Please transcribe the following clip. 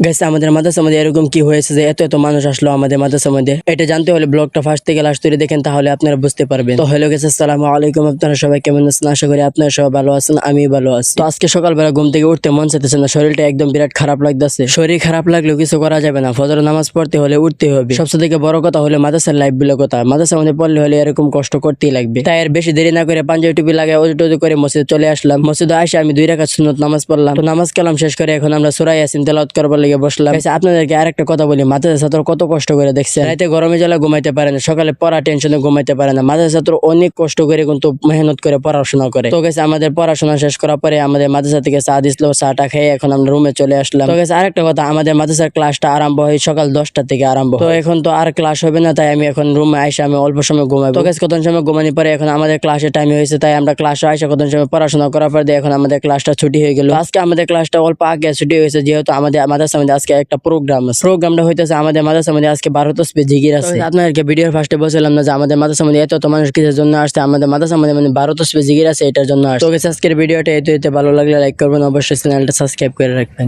Guys আমাদের মাদ্রাসার মধ্যে এরকম কি হয়েছে যে এত এত মানুষ আসলো আমাদের মাদ্রাসার মধ্যে, এটা জানতে হলে ব্লগটা ফার্স্ট থেকে লাস্ট করে দেখেন, তাহলে আপনারা বুঝতে পারবেন। তো হ্যালো গাইস, আসসালামু আলাইকুম। আপনারা সবাই কেমন আছেন? আশা করি আপনারা সবাই ভালো আছেন, আমি ভালো আছি। তো আজকে সকালবেলা ঘুম থেকে উঠতে মন চাইতেছে না, শরীরটা একদম বিরাট খারাপ লাগতেছে। শরীর খারাপ লাগলেও কিছু করা যাবে না, ফজর নামাজ পড়তে হলে উঠতে হবে। সবচেয়ে থেকে বড় কথা হলো মাদ্রাসার লাইফ গুলো কথা, মাদ্রাসার মধ্যে পড়লে হলে এরকম কষ্ট করতেই লাগবে। তাই আর বেশি দেরি না করে পাঞ্জাবি টুপি লাগায় ওজু করে মসজিদে চলে আসলাম। মসজিদে আসে আমি 2 রাকাত সুন্নত নামাজ পড়লাম। তো নামাজ কালাম শেষ করে এখন আমরা সূরা ইয়াসিন তেলাওয়াত করবার লেগে বসলাম। আপনাদেরকে আরেকটা কথা বলি, মাদ্রাসার ছাত্র কত কষ্ট করে দেখছেন, রাতে গরমে জ্বালা ঘুমাইতে পারে না, সকালে পড়া টেনশনে ঘুমাইতে পারে না। মাদ্রাসার ছাত্র অনেক কষ্ট করে কিন্তু মেহনত করে পড়াশোনা করে। তো গেছে আমাদের পড়াশোনা শেষ করার পরে আমাদের মাদ্রাসা থেকে চা দিছিল, চাটা খেয়ে এখন আমরা রুমে চলে আসলাম। তো গেছে আরেকটা কথা, আমাদের মাদ্রাসার ক্লাসটা আরম্ভ হয় সকাল 10টা থেকে আরম্ভ। তো এখন তো আর ক্লাস হবে না, তাই আমি এখন রুমে আইসা আমি অল্প সময় ঘুমাবো। তো গেছে কত সময় ঘুমানি পরে এখন আমাদের ক্লাসের টাইম হয়েছে, তাই আমরা ক্লাসে আইসা কত সময় পড়াশোনা করার পর এখন আমাদের ক্লাসটা ছুটি হয়ে গেল। আজকে আমাদের ক্লাসটা অল্প আগে ছুটি হয়েছে, যেহেতু আমাদের মাদ্রাসার মধ্যে আজকে একটা প্রোগ্রাম আছে। প্রোগ্রামটা হইতেছে আমাদের মাদ্রাসার মধ্যে আজকে 12 তসবিহ জিকির আছে। আপনাদেরকে ভিডিওর ফার্স্টে বলছিলাম না যে আমাদের মাদ্রাসার মধ্যে এত মানুষ কিসের জন্য আসছে, আমাদের মাদ্রাসার মধ্যে 12 তসবিহ জিকির আছে, এটার জন্য আসছে। তো আজকের ভিডিওটা এতে ভালো লাগলে লাইক করবেন, অবশ্যই চ্যানেলটা সাবস্ক্রাইব করে রাখবেন।